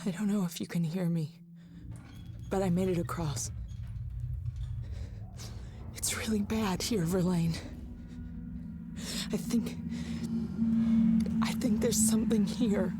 I don't know if you can hear me, but I made it across. It's really bad here, Verlaine. I think there's something here.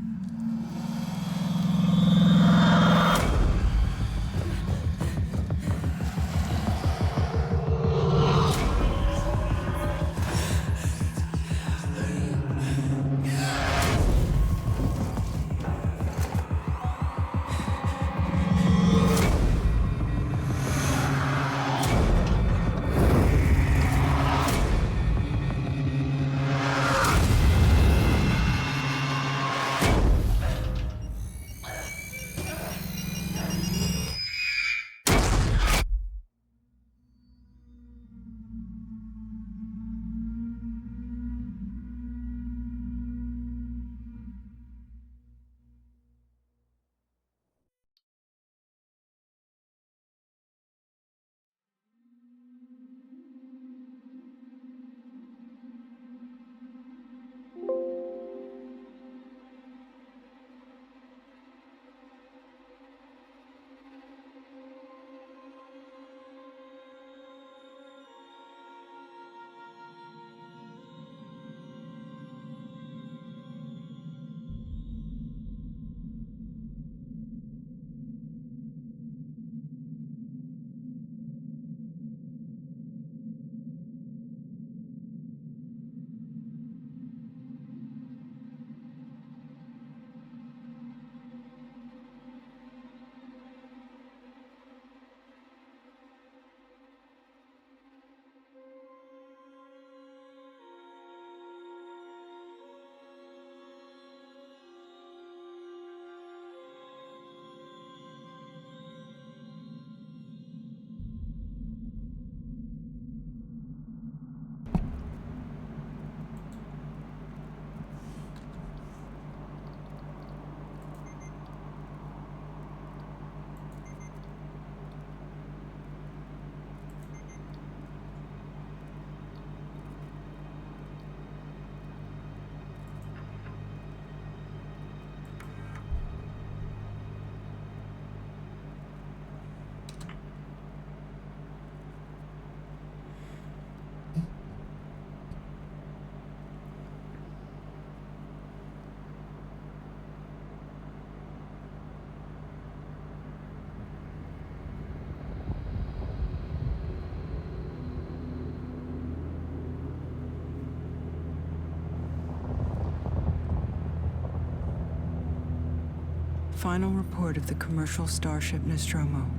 Final report of the commercial starship Nostromo.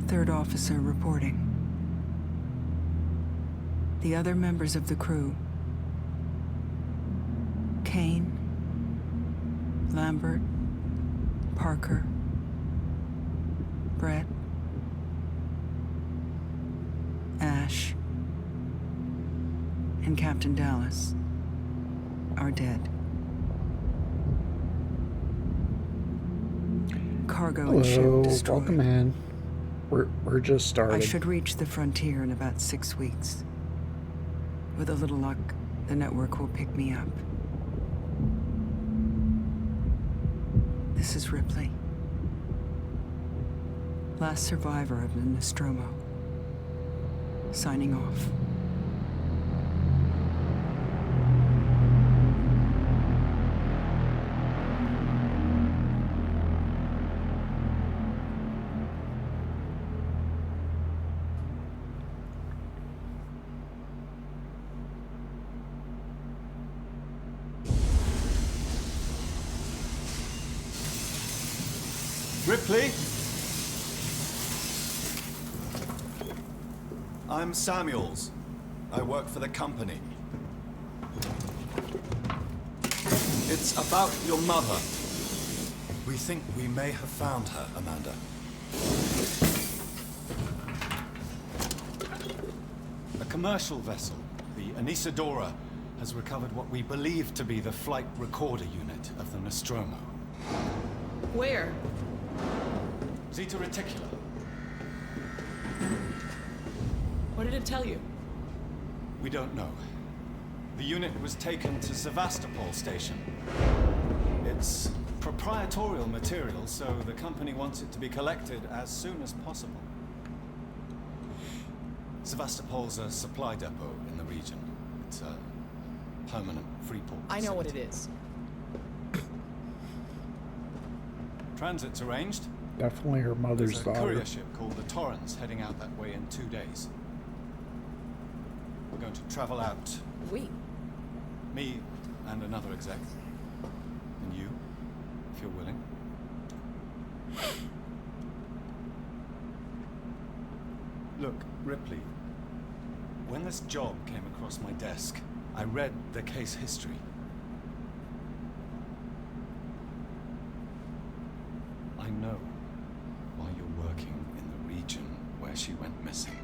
Third officer reporting. The other members of the crew: Kane, Lambert, Parker, Brett, Ash, and Captain Dallas are dead. Cargo and ship destroyed. Welcome in. We're just started. I should reach the frontier in about 6 weeks. With a little luck, the network will pick me up. This is Ripley. Last survivor of the Nostromo. Signing off. Ripley? I'm Samuels. I work for the company. It's about your mother. We think we may have found her, Amanda. A commercial vessel, the Anisadora, has recovered what we believe to be the flight recorder unit of the Nostromo. Where? Zeta Reticula. What did it tell you? We don't know. The unit was taken to Sevastopol station. It's proprietorial material, so the company wants it to be collected as soon as possible. Sevastopol's a supply depot in the region. It's a permanent free port. I know what it is. Transit's arranged. Definitely her mother's There's a daughter. courier ship called the Torrens heading out that way in 2 days. We're going to travel out. We? Me and another exec. And you, if you're willing. Look, Ripley, when this job came across my desk, I read the case history. I know why you're working in the region where she went missing.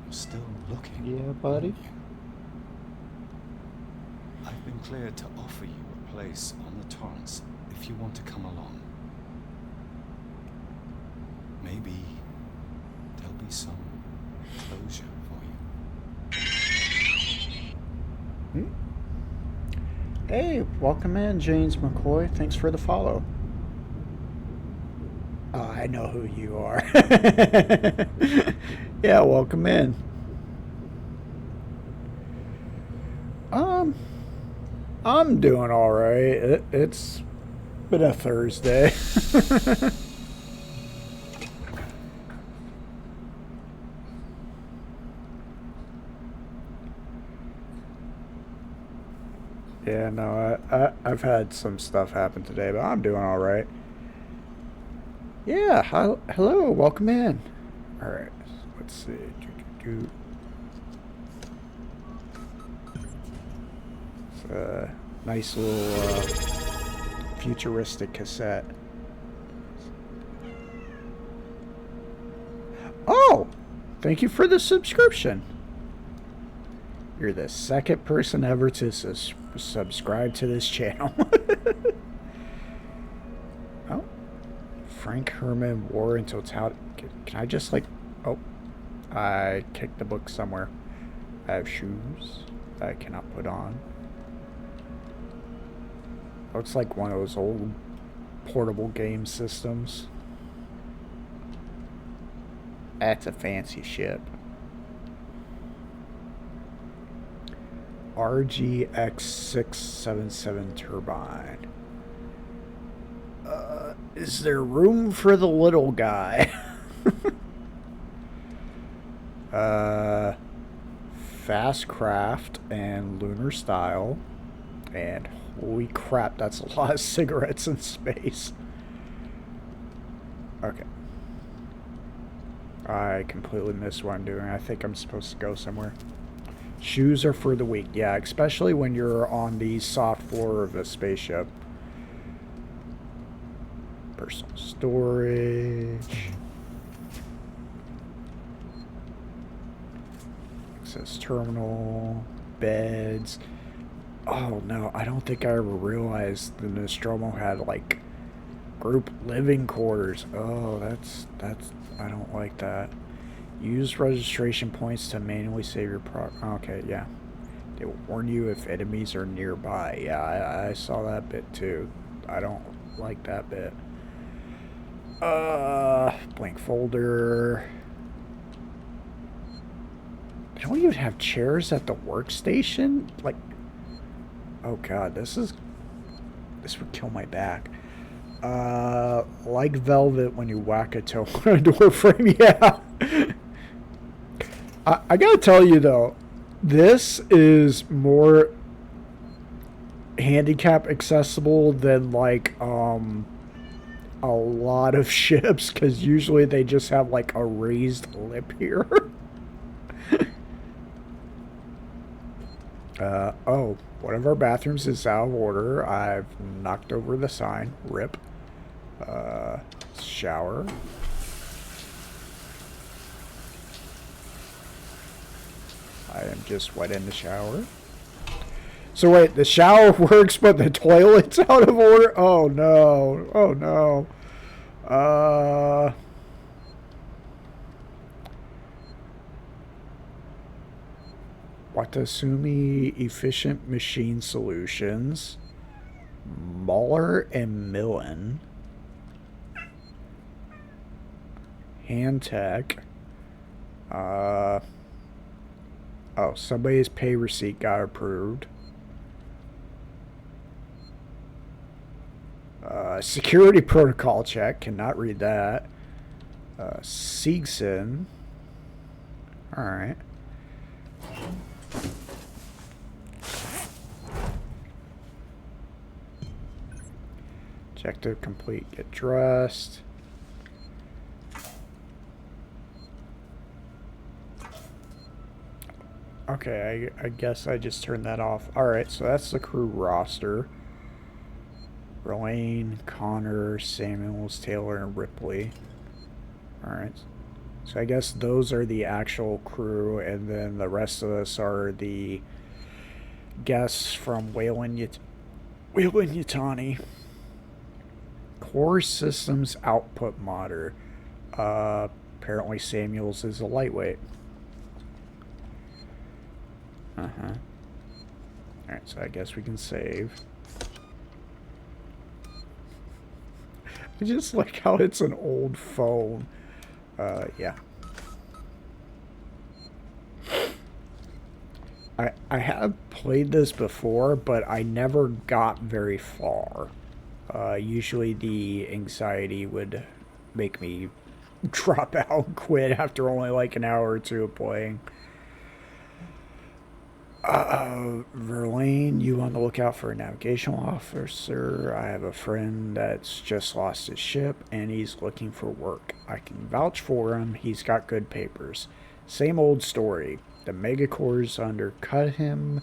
You're still looking. Yeah, buddy. aren't you? I've been cleared to offer you a place on the Torrens if you want to come along. Maybe there'll be some closure for you. Hey, welcome in, James McCoy. Thanks for the follow. Oh, I know who you are. Yeah, welcome in. I'm doing all right. It's been a Thursday. Yeah, no, I've had some stuff happen today, but I'm doing all right. Yeah, hello, welcome in. All right, let's see. It's a nice little futuristic cassette. Oh, thank you for the subscription. You're the second person ever to subscribe to this channel. Oh, Frank Herman, War and Totality. Can I just like... Oh, I kicked the book somewhere. I have shoes I cannot put on. Looks like one of those old portable game systems. That's a fancy ship. RGX677 turbine. Is there room for the little guy? Fast craft and lunar style. And holy crap, that's a lot of cigarettes in space. Okay. I completely missed what I'm doing. I think I'm supposed to go somewhere. Shoes are for the weak. Yeah, especially when you're on the soft floor of a spaceship. Personal storage. Access terminal. Beds. Oh no, I don't think I ever realized the Nostromo had like group living quarters. Oh, that's I don't like that. Use registration points to manually save your okay, yeah. They will warn you if enemies are nearby. Yeah, I saw that bit too. I don't like that bit. Blank folder. They don't even have chairs at the workstation? Like, oh god, this would kill my back. Like velvet when you whack a toe on a door frame, yeah. I gotta tell you though, this is more handicap accessible than like a lot of ships, because usually they just have like a raised lip here. Oh, one of our bathrooms is out of order. I've knocked over the sign. Rip. Shower. I am just wet in the shower. So wait, the shower works, but the toilet's out of order? Oh no. Oh no. Watasumi Efficient Machine Solutions. Muller and Millen. Hand Tech. Oh, somebody's pay receipt got approved. Security protocol check. Cannot read that. Siegson. Alright. Objective complete. Get dressed. Okay, I guess I just turned that off. Alright, so that's the crew roster. Verlaine, Connor, Samuels, Taylor, and Ripley. Alright. So I guess those are the actual crew, and then the rest of us are the guests from Weyland-Yutani. Core Systems Output Modder. Apparently Samuels is a lightweight. Alright, so I guess we can save. I just like how it's an old phone. Yeah. I have played this before, but I never got very far. Usually the anxiety would make me drop out and quit after only like an hour or two of playing. Verlaine, you on the lookout for a navigational officer. I have a friend that's just lost his ship and he's looking for work. I can vouch for him. He's got good papers. Same old story. The megacores undercut him,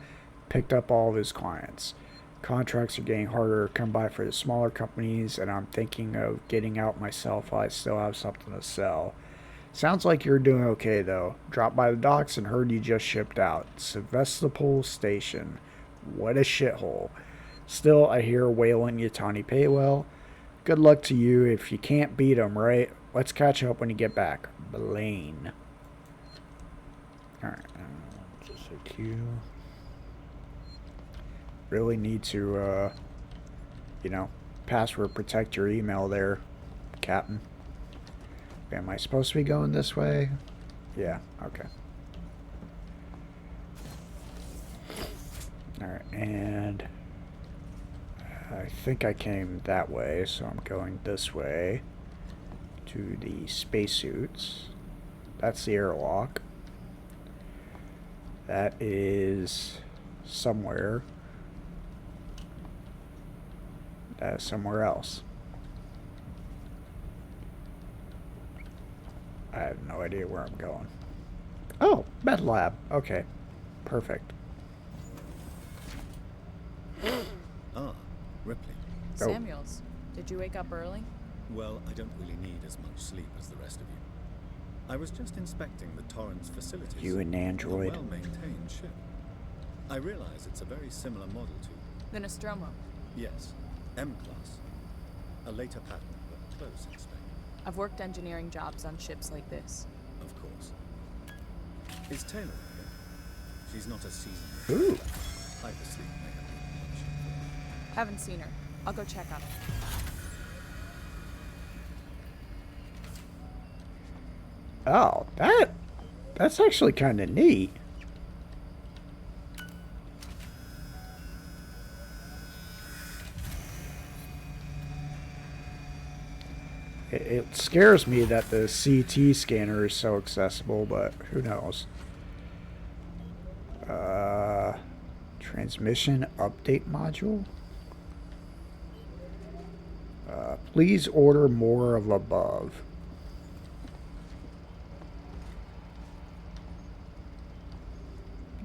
picked up all of his clients. Contracts are getting harder to come by for the smaller companies, and I'm thinking of getting out myself while I still have something to sell. Sounds like you're doing okay, though. Dropped by the docks and heard you just shipped out. Sevastopol Station. What a shithole. Still, I hear Weyland-Yutani pay well. Good luck to you if you can't beat 'em, right? Let's catch up when you get back. Blaine. Alright, just a Q. Really need to, you know, password protect your email there, Captain. Am I supposed to be going this way? Yeah, okay. Alright, and I think I came that way, so I'm going this way to the spacesuits. That's the airlock. That is somewhere. That is somewhere else. I have no idea where I'm going. Oh, med lab. Okay. Perfect. Ah, Ripley. Samuels, did you wake up early? Well, I don't really need as much sleep as the rest of you. I was just inspecting the Torrance facilities. You an android. A well-maintained ship. I realize it's a very similar model to... The Nostromo. Yes, M-class. A later pattern, but close in spec. I've worked engineering jobs on ships like this. Of course. Is Taylor here? She's not a seasoned. Ooh. Hypersleep may have been. Haven't seen her. I'll go check on her. Oh, that's actually kind of neat. It scares me that the CT scanner is so accessible, but who knows? Transmission update module? Please order more of above.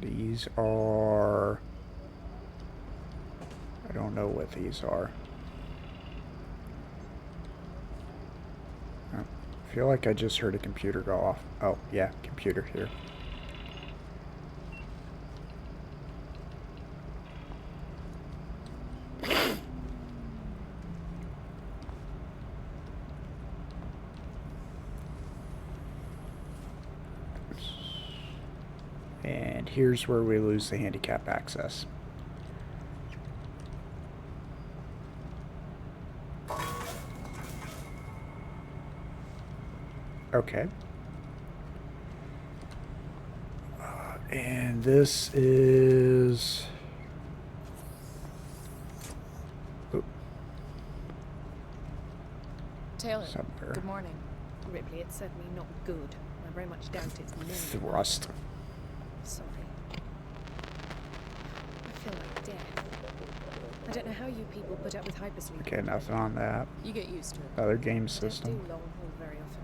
These are... I don't know what these are. I feel like I just heard a computer go off. Oh, yeah, computer here. And here's where we lose the handicap access. Okay. And this is... Oop, Taylor, somewhere. good morning. Ripley, it's certainly not good. I very much doubt it's morning. Thrust. Sorry. I feel like death. I don't know how you people put up with hypersleep. Okay, nothing on that. You get used to it. Other game I don't do system. long haul very often.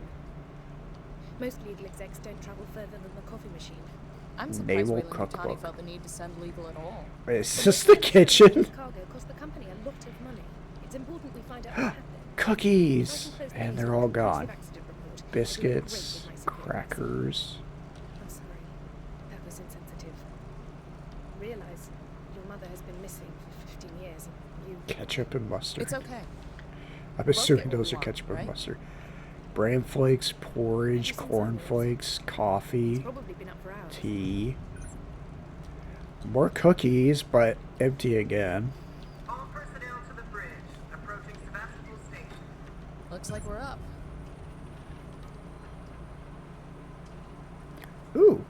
Most legal execs don't travel further than the coffee machine. I'm surprised Naval Wayland Yutani cookbook. felt the need to send legal at all. Is this the kitchen? Cargo cost the company a lot of money. It's important we find out what happened. Cookies! And they're all gone. Biscuits, Biscuits, crackers. I'm sorry. That was insensitive. Realize your mother has been missing for 15 years and you... Ketchup and mustard. It's okay. I'm Both assuming get what those we are want, ketchup and right? mustard. Bran flakes, porridge, Ever since I cornflakes, coffee, It's probably been up for hours. tea. More cookies, but empty again. All personnel to the bridge. Approaching Sebastopol Station. Looks like we're up. Ooh.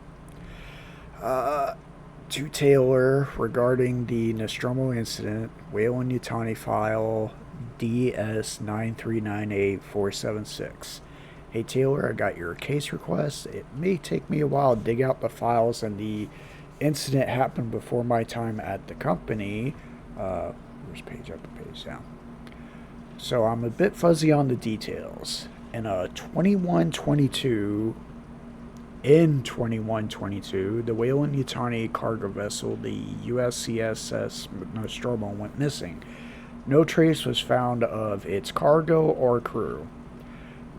To Taylor regarding the Nostromo incident, Wayland Yutani file DS9398476. Hey Taylor, I got your case request. It may take me a while to dig out the files, and the incident happened before my time at the company. Where's page up and page down? So I'm a bit fuzzy on the details. In 2122, the Wayland Yutani cargo vessel, the USCSS Nostromo, went missing. No trace was found of its cargo or crew.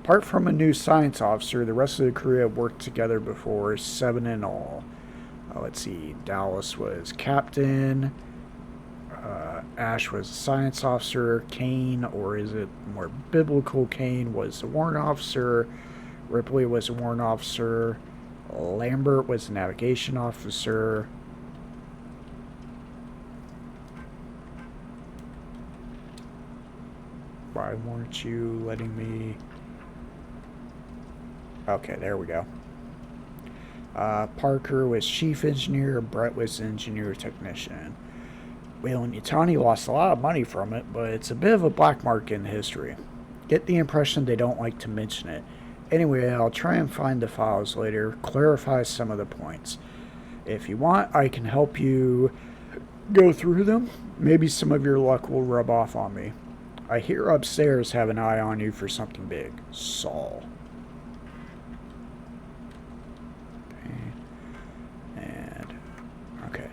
Apart from a new science officer, the rest of the crew had worked together before, 7 in all. Let's see, Dallas was captain, Ash was a science officer, Kane, or is it more biblical Kane, was a warrant officer, Ripley was a warrant officer, Lambert was a navigation officer. Why weren't you letting me... Okay, there we go. Parker was chief engineer, Brett was engineer technician. Wayland Yutani lost a lot of money from it, but it's a bit of a black mark in history. Get the impression they don't like to mention it. Anyway, I'll try and find the files later, clarify some of the points. If you want, I can help you go through them. Maybe some of your luck will rub off on me. I hear upstairs have an eye on you for something big. Saul. Okay. And, okay.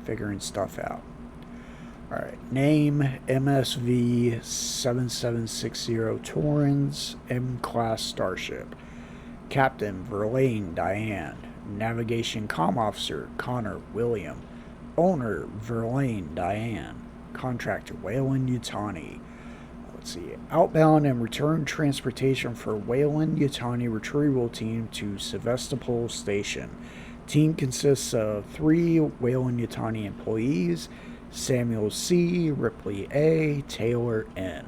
Figuring stuff out. Alright, name MSV 7760 Torrens, M-Class Starship. Captain Verlaine Diane. Navigation Comm Officer Connor William. Owner Verlaine Diane. Contractor Wayland Yutani. Let's see. Outbound and return transportation for Wayland Yutani retrieval team to Sevastopol Station. Team consists of 3 Wayland Yutani employees: Samuel C., Ripley A., Taylor N.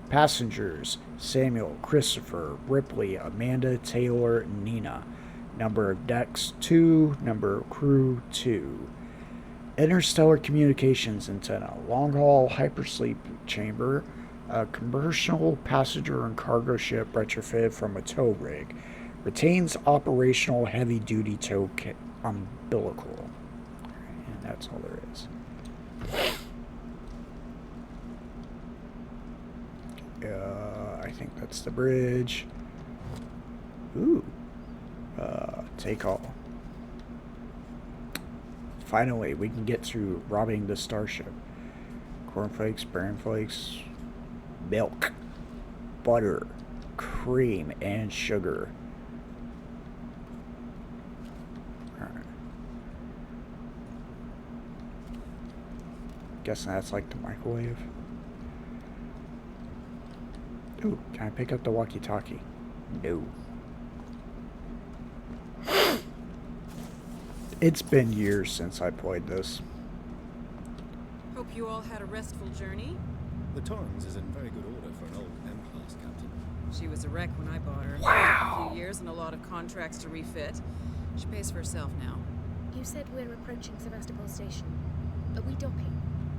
Passengers: Samuel, Christopher, Ripley, Amanda, Taylor, Nina. Number of decks 2, number of crew 2. Interstellar communications antenna, long-haul hypersleep chamber, a commercial passenger and cargo ship retrofitted from a tow rig. Retains operational heavy-duty tow umbilical. And that's all there is. I think that's the bridge. Ooh. Take all. Finally, we can get through robbing the starship. Cornflakes, bran flakes, milk, butter, cream, and sugar. Alright. Guessing that's like the microwave. Ooh, can I pick up the walkie-talkie? No. It's been years since I played this. Hope you all had a restful journey. The Torrens is in very good order for an old M-class captain. She was a wreck when I bought her. Wow. A few years and a lot of contracts to refit. She pays for herself now. You said we're approaching Sevastopol Station. Are we docking?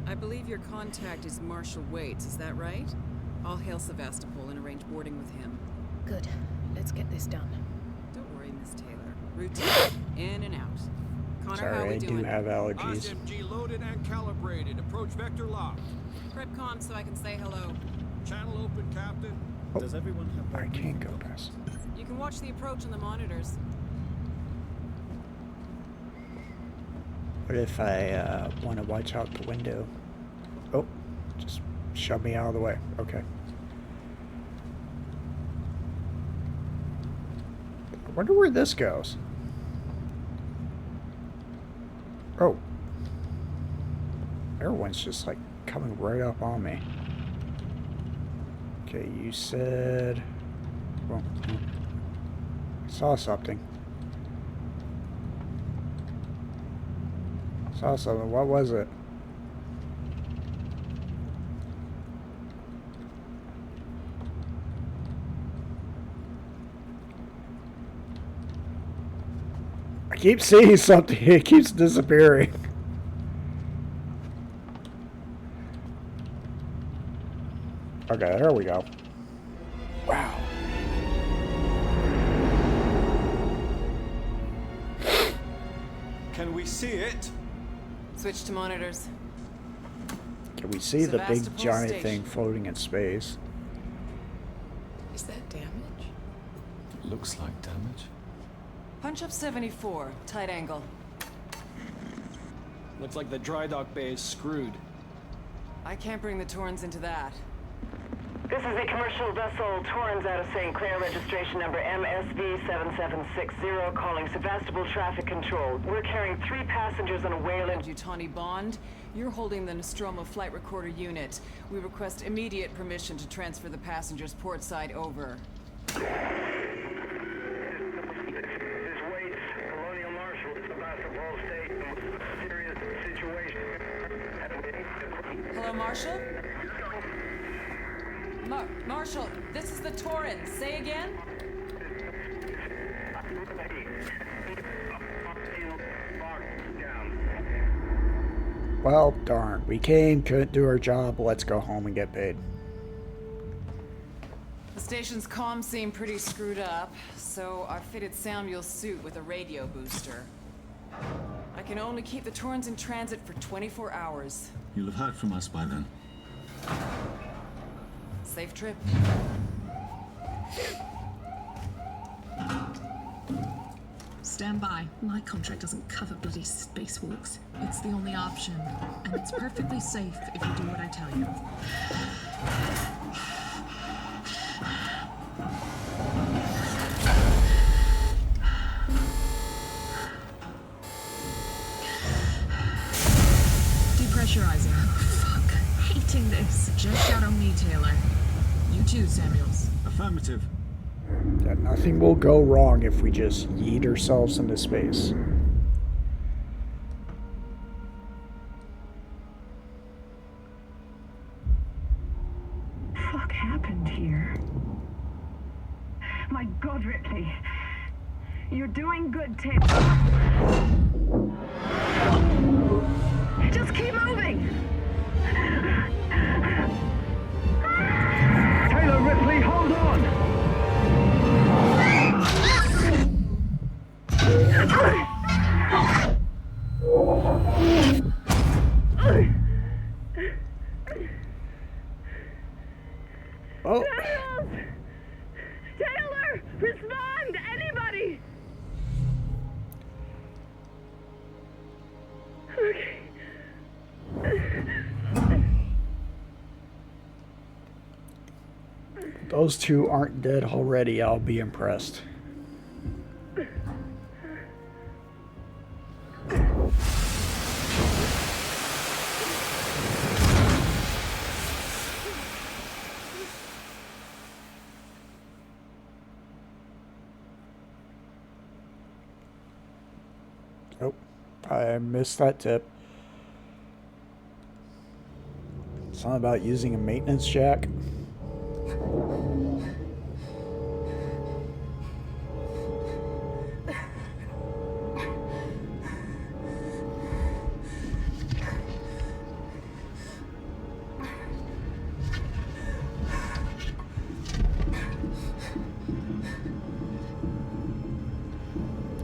I believe your contact is Marshal Waits, is that right? I'll hail Sevastopol and arrange boarding with him. Good. Let's get this done. Don't worry, Miss Taylor. Routine. In and out. Connor, how are Sorry, we I do doing? have allergies. SMG loaded and calibrated. Approach vector locked. Prep comm so I can say hello. Channel open, Captain. Does everyone have their I can't go briefing past. You can watch the approach on the monitors. What if I want to watch out the window? Oh, just shove me out of the way. Okay. I wonder where this goes. Oh. Everyone's just like coming right up on me. Okay, you said... Well, I saw something. Saw something. What was it? I keep seeing something. It keeps disappearing. Okay, there we go. Wow. Can we see it? Switch to monitors. Can we see the big Sevastopol giant Station. thing floating in space? Is that damage? Looks like damage. Punch up 74. Tight angle. Looks like the dry dock bay is screwed. I can't bring the Torrens into that. This is the commercial vessel Torrens out of St. Clair, registration number MSV7760, calling Sevastopol Traffic Control. We're carrying 3 passengers on a whale in... Yutani Bond, you're holding the Nostromo flight recorder unit. We request immediate permission to transfer the passengers port side over. This Waits, Colonial Marshal, Sevastopol Station. Serious situation. Hello, Marshal? Marshal, this is the Torrens. Say again? Well, darn. We came, couldn't do our job. Let's go home and get paid. The station's comms seem pretty screwed up, so I fitted Samuel's suit with a radio booster. I can only keep the Torrens in transit for 24 hours. You'll have heard from us by then. Safe trip. Stand by. My contract doesn't cover bloody spacewalks. It's the only option, and it's perfectly safe if you do what I tell you. Depressurizing. Oh, fuck. Hating this. Just shout on me, Taylor. You too, Samuels. Affirmative. Yeah, nothing will go wrong if we just yeet ourselves into space. Fuck happened here? My God, Ripley. You're doing good, Taylor. Just keep moving! Taylor Ripley, hold on! Oh. Taylor! Respond! Anybody! Okay. Those two aren't dead already. I'll be impressed. Oh, I missed that tip. Something about using a maintenance jack.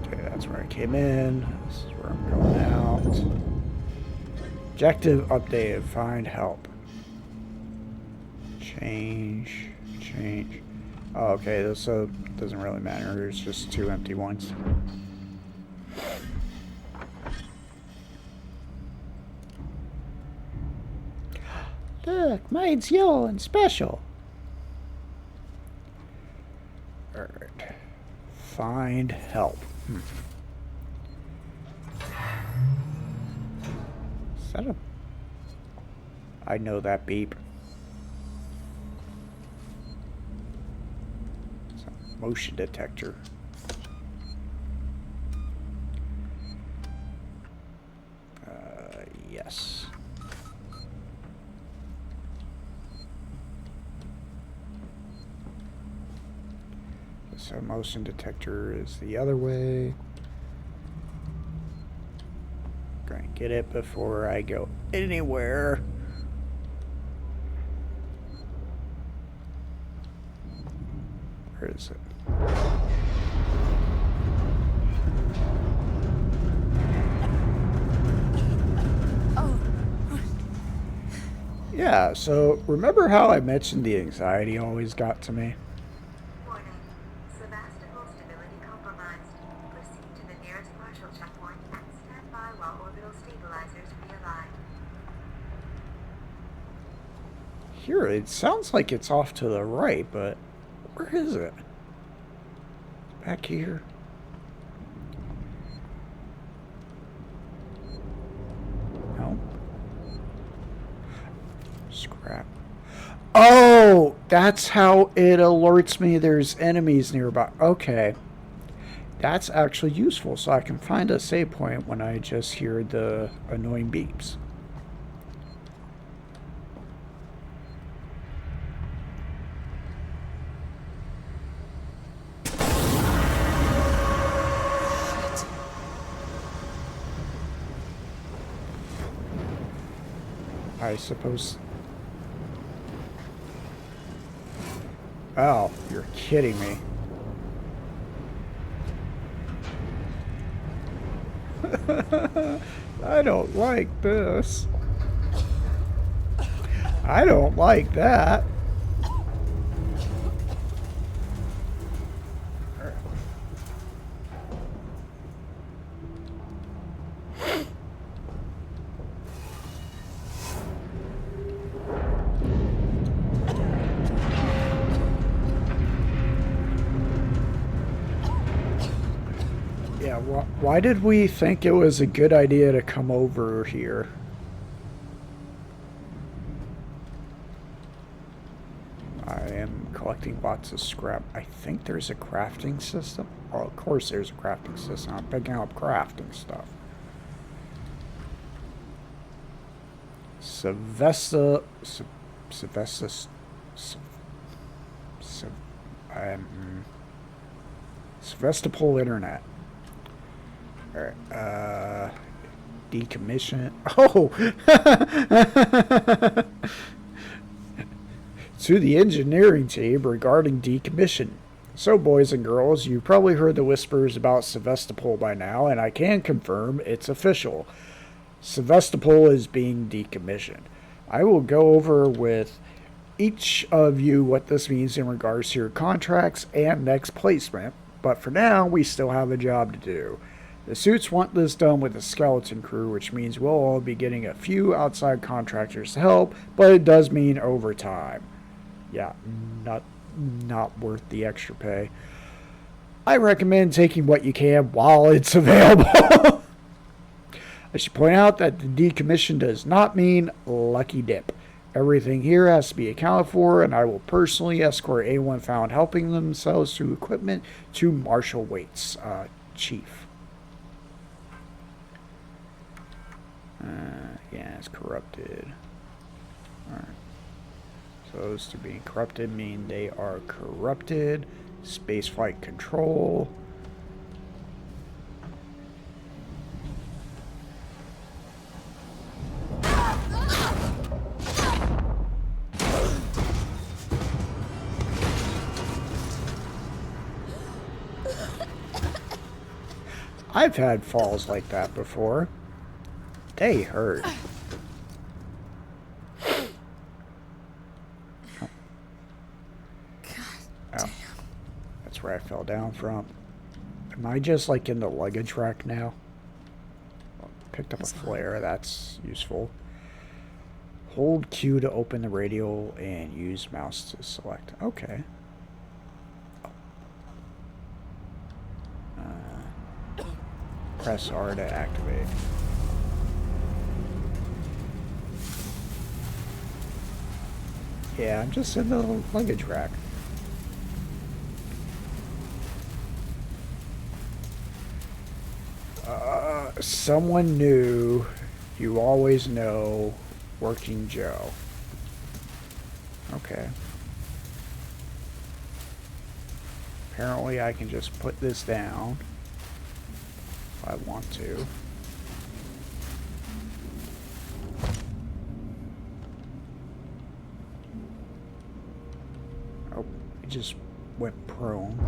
Okay, that's where I came in. This is where I'm going out. Objective updated. Find help. Change. Oh, okay, this doesn't really matter. There's just 2 empty ones. Look, mine's yellow and special. Alright. Find help. Is that a... I know that beep. It's a motion detector. Yes. So motion detector is the other way. Going to get it before I go anywhere. Where is it? Oh. Yeah, so remember how I mentioned the anxiety always got to me? Warning. Sevastopol stability compromised. Proceed to the nearest partial checkpoint and stand by while orbital stabilizers realign. Here, it sounds like it's off to the right, but where is it? Back here. No. Scrap. Oh, that's how it alerts me there's enemies nearby. Okay. That's actually useful, so I can find a save point when I just hear the annoying beeps. I suppose... Oh, you're kidding me. I don't like this. I don't like that. Yeah, why did we think it was a good idea to come over here? I am collecting lots of scrap. I think there's a crafting system. Oh, of course there's a crafting system. I'm picking up crafting stuff. Sevastopol Internet. Alright, decommission. Oh! To the engineering team regarding decommission. So, boys and girls, you've probably heard the whispers about Sevastopol by now, and I can confirm it's official. Sevastopol is being decommissioned. I will go over with each of you what this means in regards to your contracts and next placement, but for now, we still have a job to do. The suits want this done with a skeleton crew, which means we'll all be getting a few outside contractors to help, but it does mean overtime. Yeah, not worth the extra pay. I recommend taking what you can while it's available. I should point out that the decommission does not mean lucky dip. Everything here has to be accounted for, and I will personally escort anyone found helping themselves to equipment to Marshal Waits, Chief. Yeah, it's corrupted. Alright. So those two being corrupted mean they are corrupted. Spaceflight control. I've had falls like that before. They hurt. Oh. That's where I fell down from. Am I just like in the luggage rack now? Picked up a flare, that's useful. Hold Q to open the radio and use mouse to select. Okay. Press R to activate. Yeah, I'm just in the luggage rack. Someone new, you always know, Working Joe. Okay. Apparently I can just put this down if I want to. Oh, it just went prone.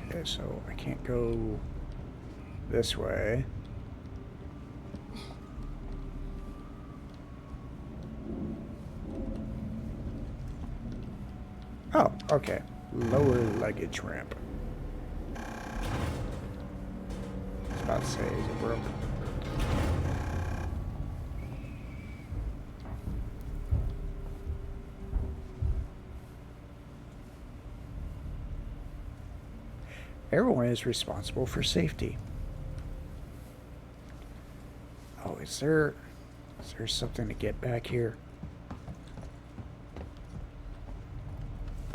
Okay, so I can't go this way. Oh, okay. Lower luggage ramp. I was about to say, is it broken? Everyone is responsible for safety. Oh, is there something to get back here?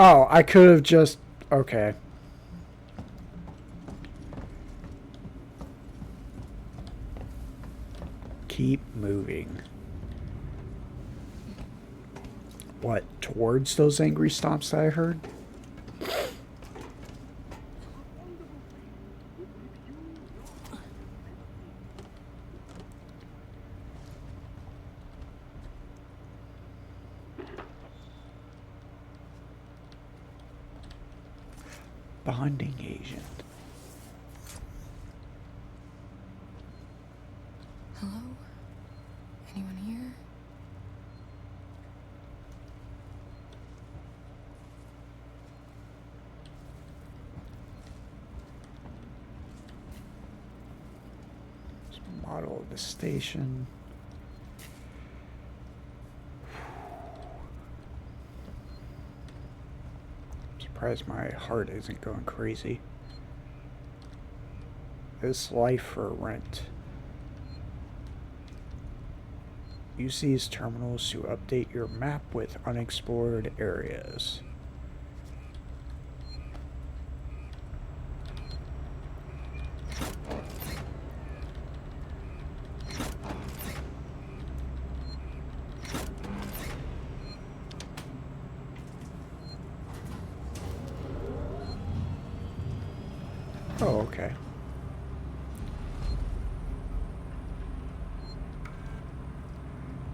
Oh, I could have just... Okay. Keep moving. What, towards those angry stomps that I heard? Bonding agent. Hello? Anyone here? Model of the station. Surprised my heart isn't going crazy. This life for rent. Use these terminals to update your map with unexplored areas. Oh, okay.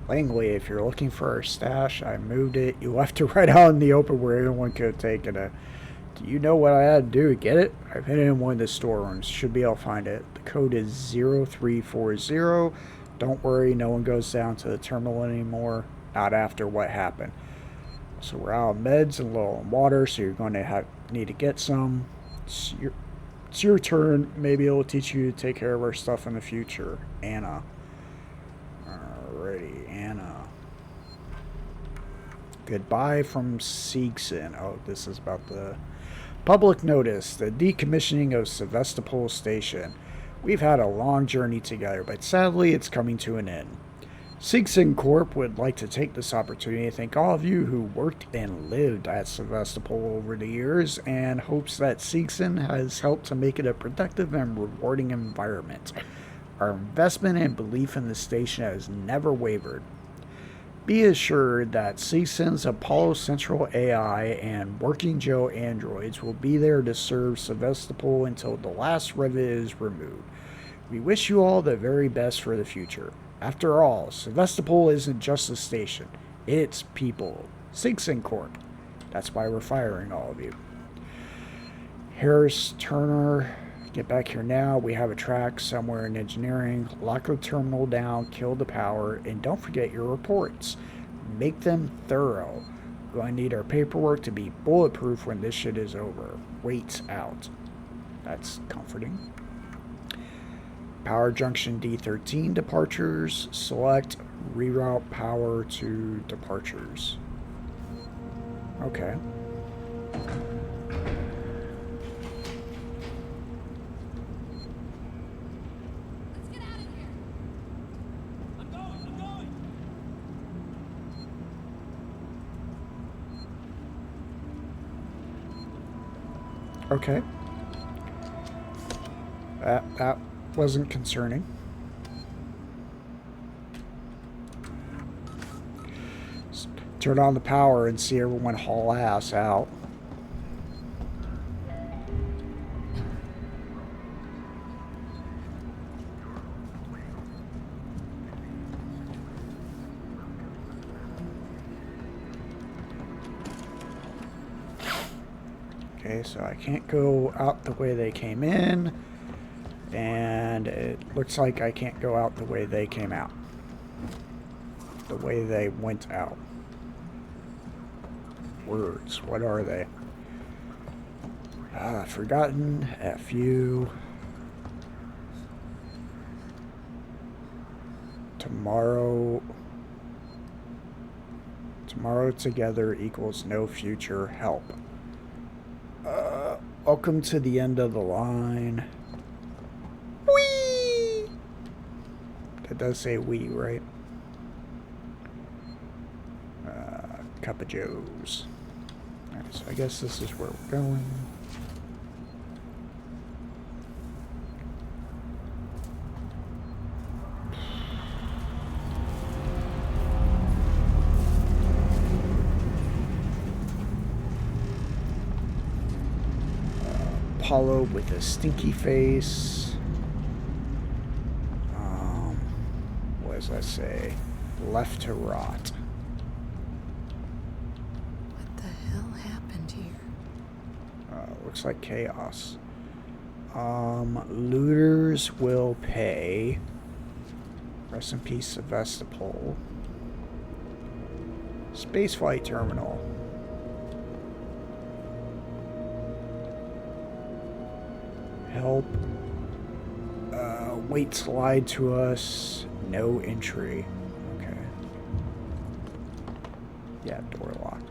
Langley, if you're looking for our stash, I moved it. You left it right out in the open where anyone could have taken it. Do you know what I had to do to get it? I've hidden it in one of the storerooms. Should be able to find it. The code is 0340. Don't worry, no one goes down to the terminal anymore. Not after what happened. So we're out of meds and low on water, so you're going to need to get some. It's your turn. Maybe it'll teach you to take care of our stuff in the future. Anna. Alrighty, Anna. Goodbye from Seegson. Oh, this is about the public notice. The decommissioning of Sevastopol Station. We've had a long journey together, but sadly it's coming to an end. Seegson Corp would like to take this opportunity to thank all of you who worked and lived at Sevastopol over the years, and hopes that Seegson has helped to make it a productive and rewarding environment. Our investment and belief in the station has never wavered. Be assured that Seegson's Apollo Central AI and Working Joe androids will be there to serve Sevastopol until the last rivet is removed. We wish you all the very best for the future. After all, Sevastopol isn't just a station. It's people. Seegson Corp. That's why we're firing all of you. Harris Turner, get back here now. We have a track somewhere in engineering. Lock the terminal down, kill the power, and don't forget your reports. Make them thorough. We're going to need our paperwork to be bulletproof when this shit is over. Waits out. That's comforting. Power Junction D13 departures. Select reroute power to departures. Okay. Let's get out of here. I'm going. Okay. That wasn't concerning. Turn on the power and see everyone haul ass out. Okay, so I can't go out the way they came in. And it looks like I can't go out the way they came out. The way they went out. Words, what are they? Forgotten, FU. Tomorrow together equals no future help. Welcome to the end of the line. Whee! That does say we, right? Cup of Joe's. Alright, so I guess this is where we're going. Apollo with a stinky face. What does that say? Left to rot. What the hell happened here? Looks like chaos. Looters will pay. Rest in peace, Sevastopol. Spaceflight terminal. Help. Wait slide to us. No entry. Okay. Yeah, door locked.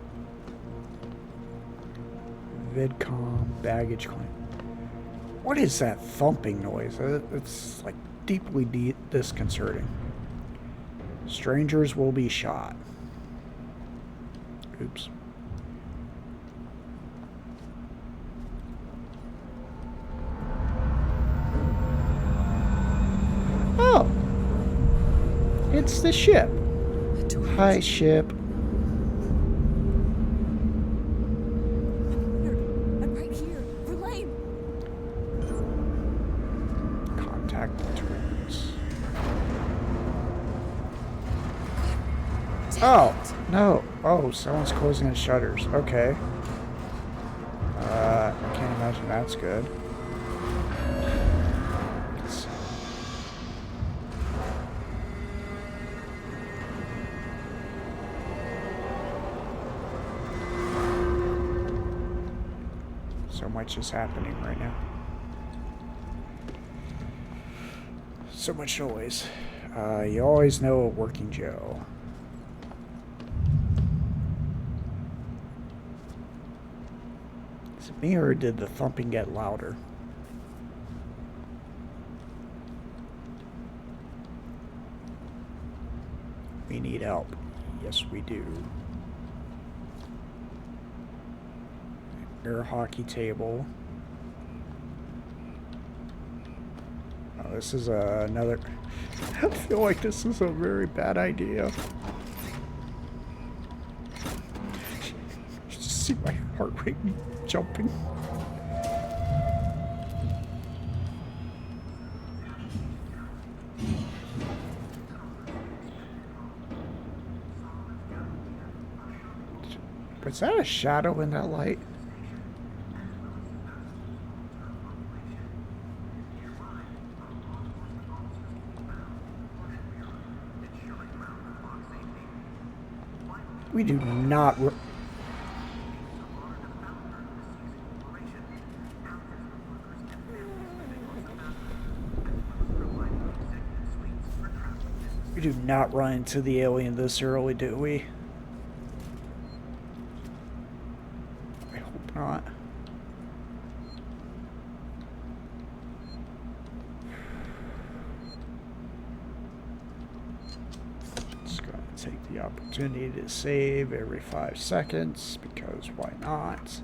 Vidcom, baggage claim. What is that thumping noise? It's like deeply disconcerting. Strangers will be shot. Oops. Oh! It's the ship. Hi, ship. I'm right here. Verlaine! Contact the twins. Oh, no. Oh, someone's closing the shutters. Okay. I can't imagine that's good. So much is happening right now. So much noise. You always know a Working Joe. Is it me or did the thumping get louder? need help. Yes, we do. Air hockey table. Oh, this is another... I feel like this is a very bad idea. Just see my heart rate jumping. Was that a shadow in that light? We do not... We do not run into the alien this early, do we? I hope not. Just gonna take the opportunity to save every 5 seconds, because why not?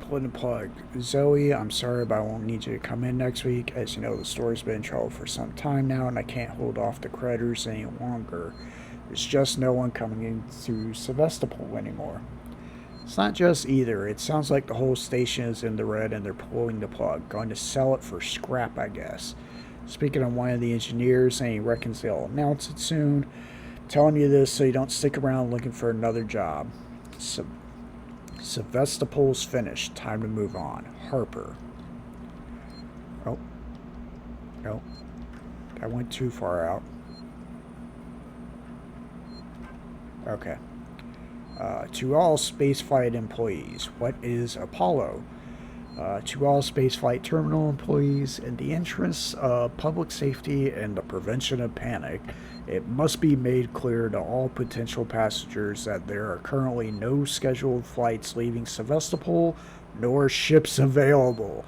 Pull and plug. Zoe, I'm sorry, but I won't need you to come in next week. As you know, the store's been in trouble for some time now, and I can't hold off the creditors any longer. There's just no one coming into Sevastopol anymore. It's not just either. It sounds like the whole station is in the red, and they're pulling the plug. Going to sell it for scrap, I guess. Speaking of one of the engineers, saying he reckons they'll announce it soon. Telling you this so you don't stick around looking for another job. Sevastopol's finished. Time to move on. Harper. Oh. No. I went too far out. Okay. To all spaceflight employees, what is Apollo? To all spaceflight terminal employees, in the interests of public safety and the prevention of panic, it must be made clear to all potential passengers that there are currently no scheduled flights leaving Sevastopol, nor ships available.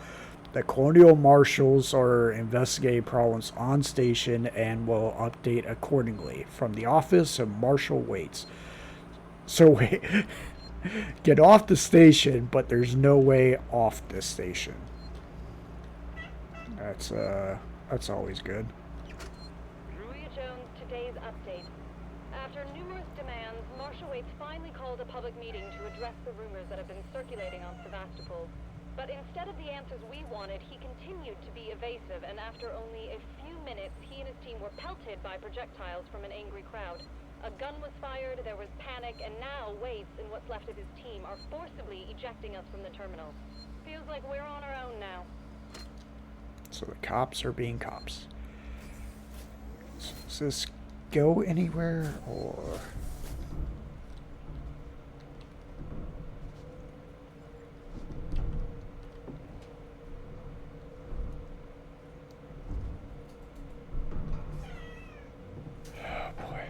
The Colonial Marshals are investigating problems on station and will update accordingly. From the office of Marshal Waits. So wait, get off the station, but there's no way off the station. That's always good. Today's update. After numerous demands, Marshal Waits finally called a public meeting to address the rumors that have been circulating on Sevastopol. But instead of the answers we wanted, he continued to be evasive, and after only a few minutes, he and his team were pelted by projectiles from an angry crowd. A gun was fired, there was panic, and now Waits and what's left of his team are forcibly ejecting us from the terminal. Feels like we're on our own now. So the cops are being cops. So does this go anywhere, or... Oh boy.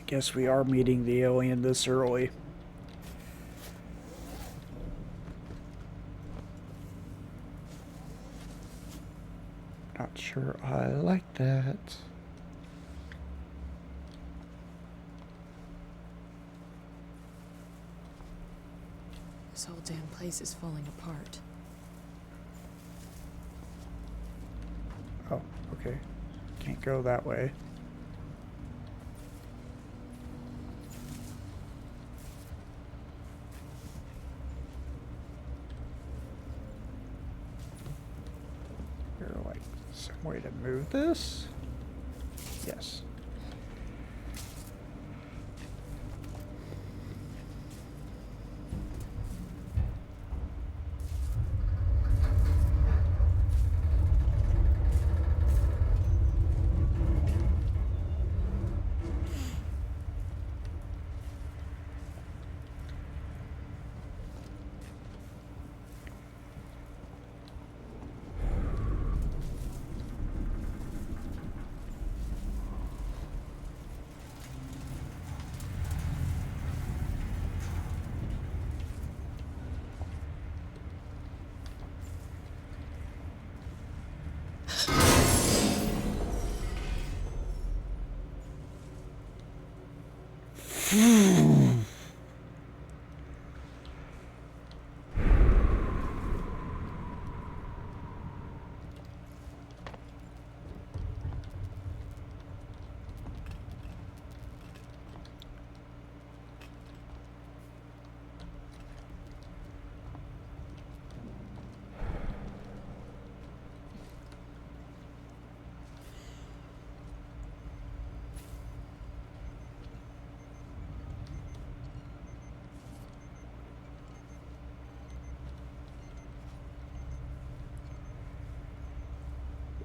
Guess we are meeting the alien this early. Not sure I like that. This whole damn place is falling apart. Oh, okay. Can't go that way. Some way to move this? Yes.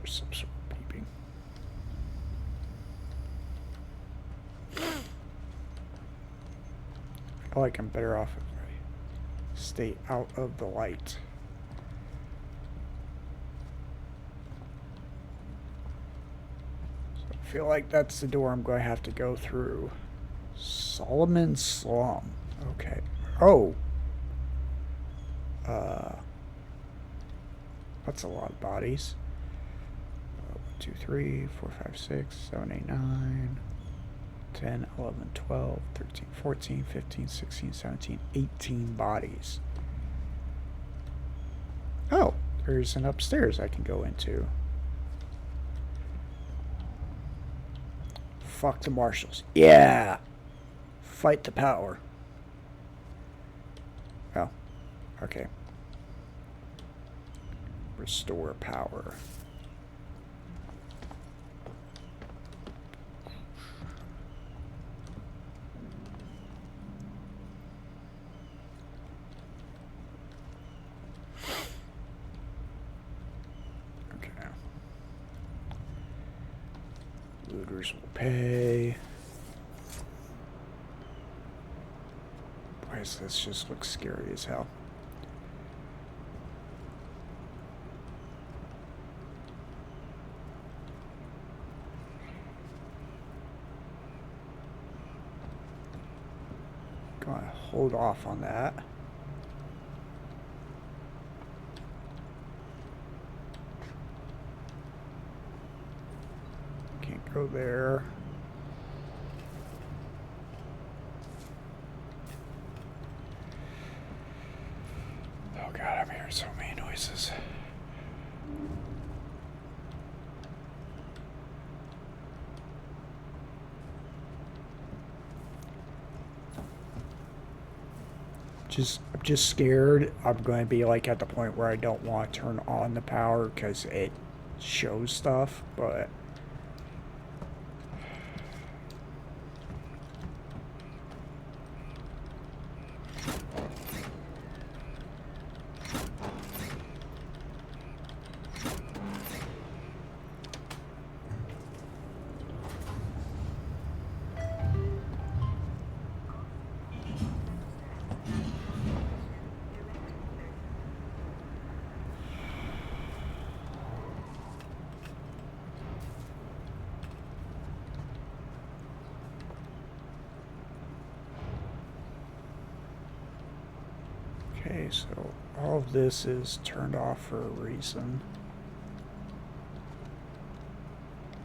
There's some sort of beeping. I feel like I'm better off if I stay out of the light. So I feel like that's the door I'm going to have to go through. Solomon Slum. Okay. Oh. That's a lot of bodies. 1, 2, 3, 4, 5, 6, 7, 8, 9, 10, 11, 12, 13, 14, 15, 16, 17, 18 bodies. Oh, there's an upstairs I can go into. Fuck the marshals. Yeah! Fight the power. Oh, okay. Restore power. Okay. Looters will pay. Why does this just look scary as hell? Gonna hold off on that. Can't go there. Oh God, I'm hearing so many noises. I'm just scared I'm going to be like at the point where I don't want to turn on the power because it shows stuff, but okay, so all of this is turned off for a reason.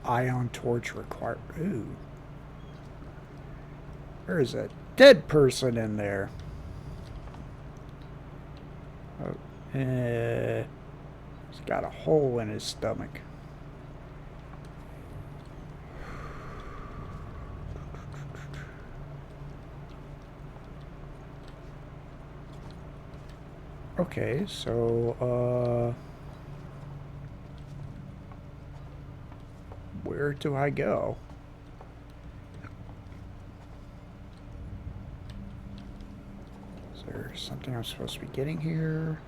Ion torch required. Ooh. There's a dead person in there. Oh, he's got a hole in his stomach. Okay, so, where do I go? Is there something I'm supposed to be getting here?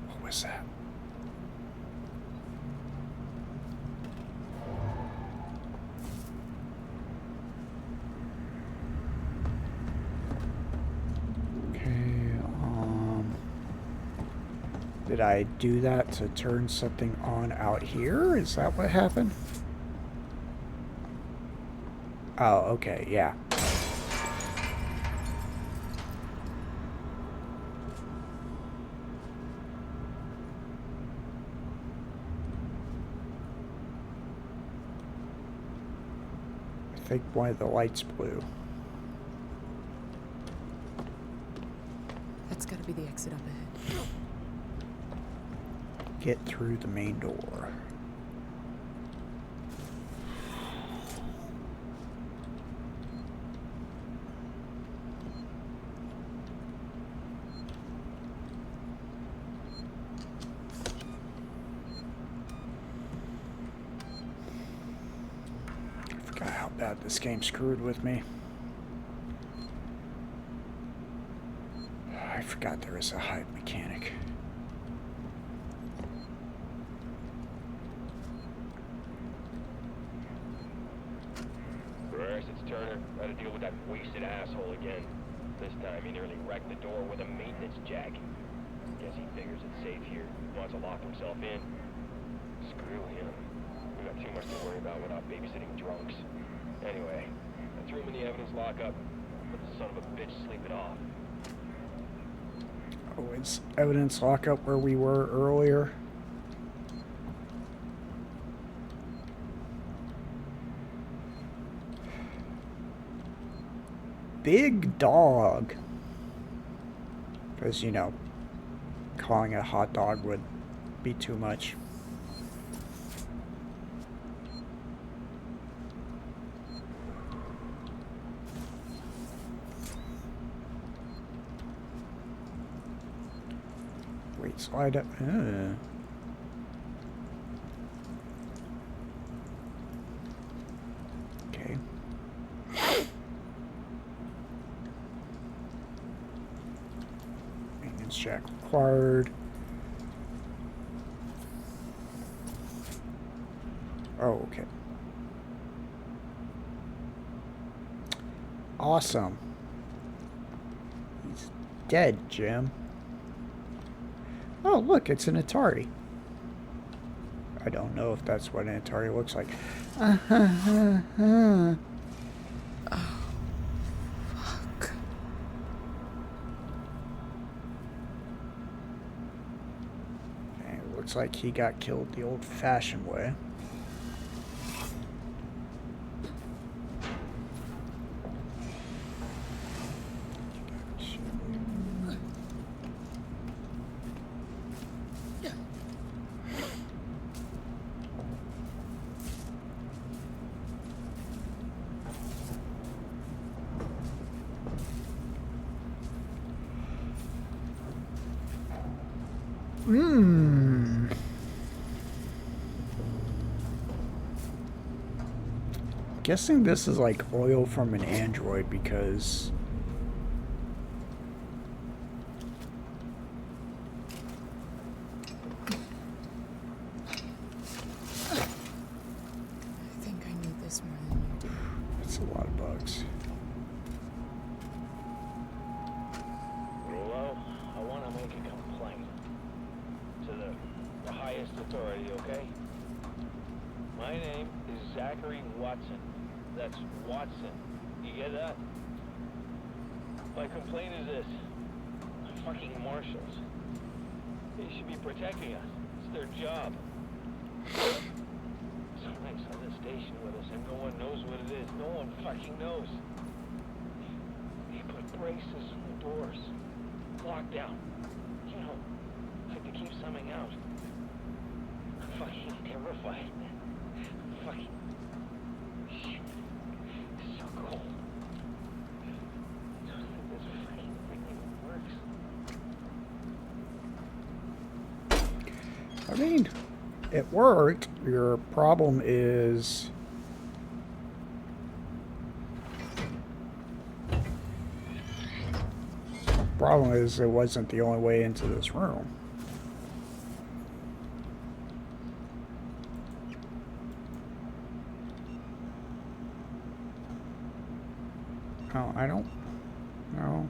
What was that? Did I do that to turn something on out here? Is that what happened? Oh, okay, yeah. think one of the lights blew. That's gotta be the exit up ahead. Get through the main door. I forgot how bad this game screwed with me. I forgot there was a hide mechanic. It's Turner. Got to deal with that wasted asshole again. This time he nearly wrecked the door with a maintenance jack. Guess he figures it's safe here. Wants to lock himself in. Screw him. We got too much to worry about without babysitting drunks. Anyway, I threw him in the evidence lockup. Let the son of a bitch sleep it off. Oh, it's evidence lockup where we were earlier. Big dog. Because, you know, calling it a hot dog would be too much. Wait, slide up. Okay. Maintenance check required. Oh, okay. Awesome. He's dead, Jim. Oh, look, it's an Atari. I don't know if that's what an Atari looks like. Oh, fuck. Okay, it looks like he got killed the old-fashioned way. Guessing this is like oil from an android because I think I need this more than you do. it's a lot of bugs. Rullo, I want to make a complaint to the highest authority, okay? My name is Zachary Watson. That's Watson. You get that? My complaint is this. Fucking marshals. They should be protecting us. It's their job. Somebody's on the station with us and no one knows what it is. No one fucking knows. They put braces on the doors. Lockdown. You know, like to keep something out. I'm fucking terrified. Fucking shit. It's so cold. I don't think this fucking thing even works. I mean, it worked. Your problem is it wasn't the only way into this room. Oh, I don't know.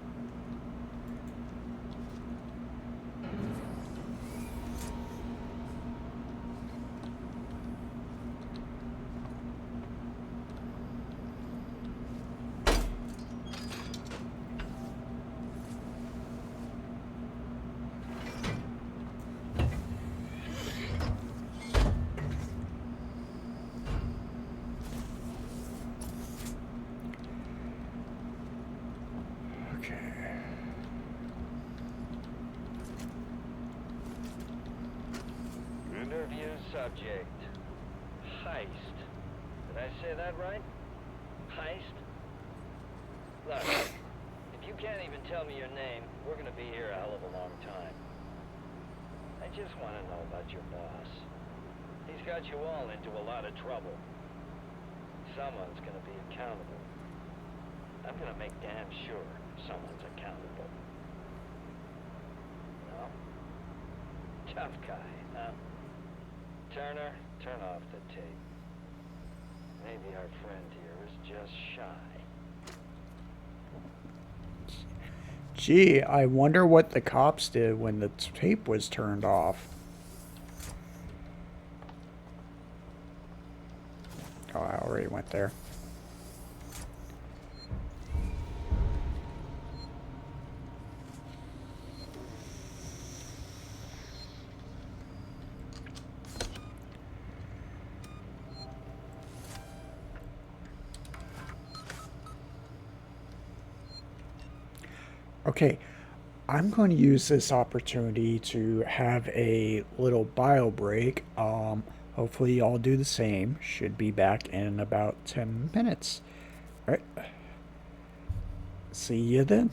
subject. Heist. Did I say that right? Heist? Look, if you can't even tell me your name, we're gonna be here a hell of a long time. I just want to know about your boss. He's got you all into a lot of trouble. Someone's gonna be accountable. I'm gonna make damn sure someone's accountable. No? Tough guy, huh? Turner, turn off the tape. Maybe our friend here is just shy. Gee, I wonder what the cops did when the tape was turned off. Oh, I already went there. Okay, I'm going to use this opportunity to have a little bio break. Hopefully y'all do the same. Should be back in about 10 minutes. All right. See you then.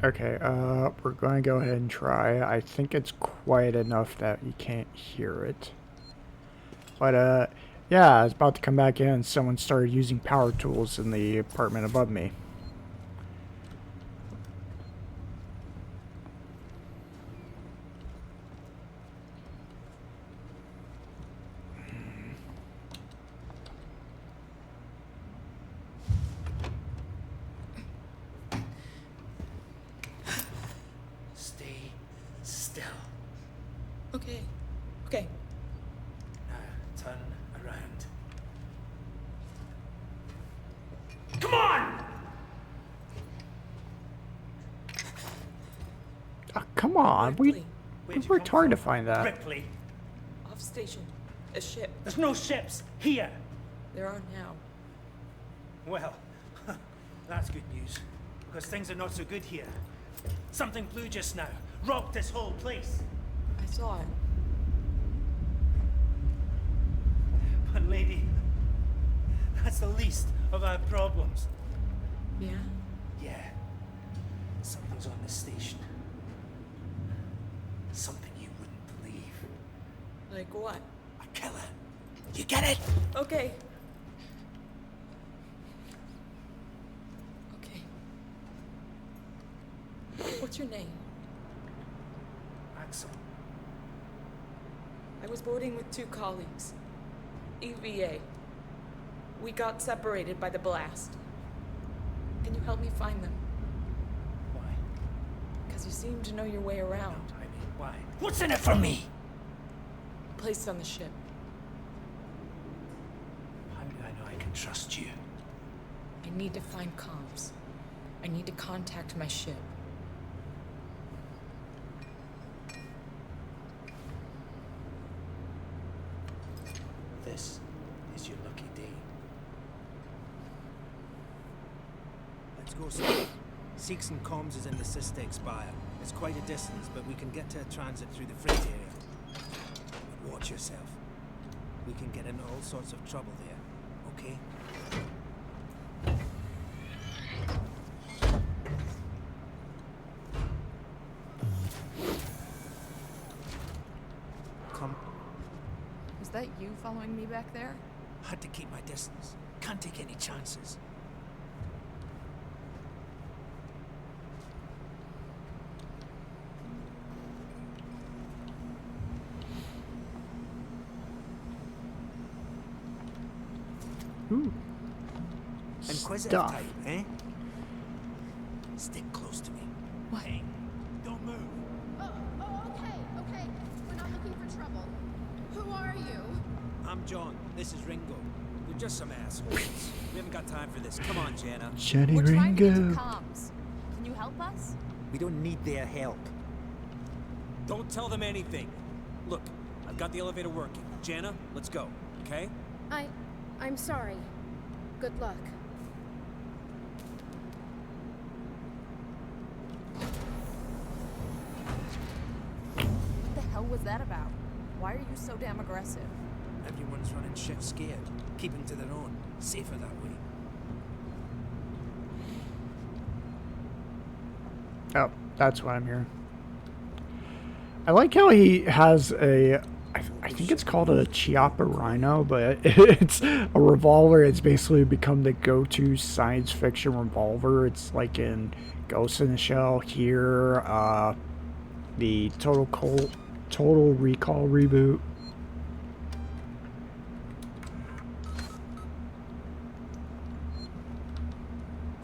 Okay, we're going to go ahead and try. I think it's quiet enough that you can't hear it. But, yeah, I was about to come back in and someone started using power tools in the apartment above me. Okay. Okay. Now, turn around. Come on! Oh, come on, we worked hard to find that. Ripley. Off station. A ship. There's no ships here. There are now. Well, that's good news. Because things are not so good here. Something blue just now. Rocked this whole place. I saw it. But lady, that's the least of our problems. Yeah? Yeah. Something's on this station. Something you wouldn't believe. Like what? A killer. You get it? Okay. Okay. What's your name? Axel. I was boarding with 2 colleagues. EVA. We got separated by the blast. Can you help me find them? Why? Because you seem to know your way around. I mean, why? What's in it for me? Place on the ship. How do I know I can trust you? I need to find comms. I need to contact my ship. This is your lucky day. Let's go, sir. Seeks and comms is in the Systex Spire. It's quite a distance, but we can get to a transit through the freight area. But watch yourself. We can get into all sorts of trouble there, okay? Come. Was that you following me back there? Had to keep my distance. Can't take any chances. Ooh. Inquisitive Stuff. type, eh? Stick close to me. What? Hey, don't move. Okay. We're not looking for trouble. Who are you? I'm John. This is Ringo. We're just some assholes. We haven't got time for this. Come on, Jenna. Jenny We're trying to get to Ringo. comms. Can you help us? We don't need their help. Don't tell them anything. Look, I've got the elevator working. Jenna, let's go, okay? I'm sorry. Good luck. What the hell was that about? Why are you so damn aggressive? Everyone's running shit scared, keeping to their own. Safer that way. Oh, that's why I'm here. I like how he has a, I think it's called a Chiappa Rhino, but it's a revolver. It's basically become the go-to science fiction revolver. It's like in Ghost in the Shell here, the Total Recall reboot.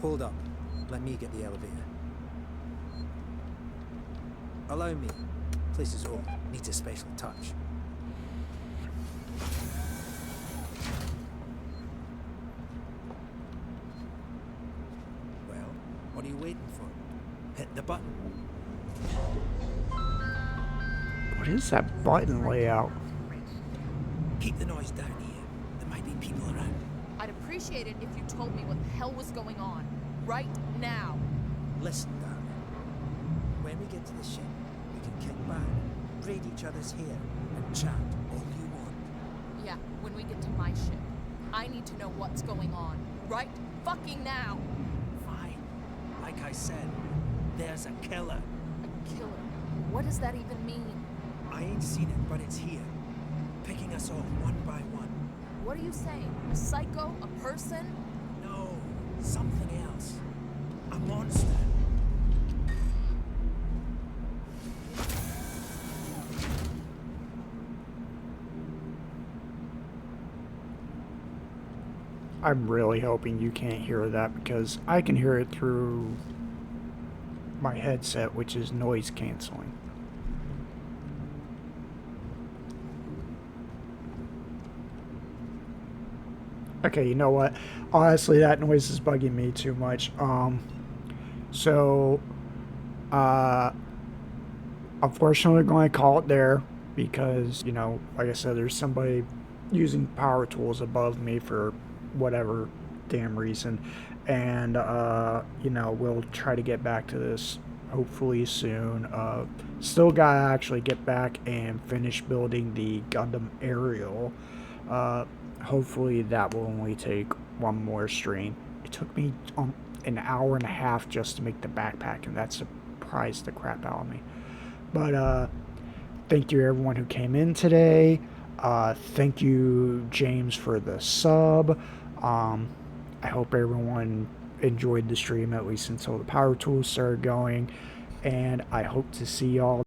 Hold up. Let me get the elevator. Allow me. Place is old. Needs a special touch. Well, what are you waiting for? Hit the button. What is that button layout? Keep the noise down here. There might be people around. I'd appreciate it if you told me what the hell was going on. Right now. Listen, darling. When we get to the ship, we can kick back, braid each other's hair, and chat all you want. Yeah, when we get to my ship. I need to know what's going on. Right fucking now. Fine. Like I said, there's a killer. A killer? What does that even mean? I ain't seen it, but it's here. Picking us off one by one. What are you saying? A psycho? A person? No, something else. A monster. I'm really hoping you can't hear that because I can hear it through my headset, which is noise canceling. Okay, you know what? Honestly, that noise is bugging me too much. Unfortunately, we're going to call it there because, you know, like I said, there's somebody using power tools above me for whatever damn reason. And, you know, we'll try to get back to this hopefully soon. Still gotta actually get back and finish building the Gundam aerial. Hopefully that will only take one more stream. It took me an hour and a half just to make the backpack, and that surprised the crap out of me. But thank you everyone who came in today. Thank you, James, for the sub. I hope everyone enjoyed the stream, at least until the power tools started going. And I hope to see y'all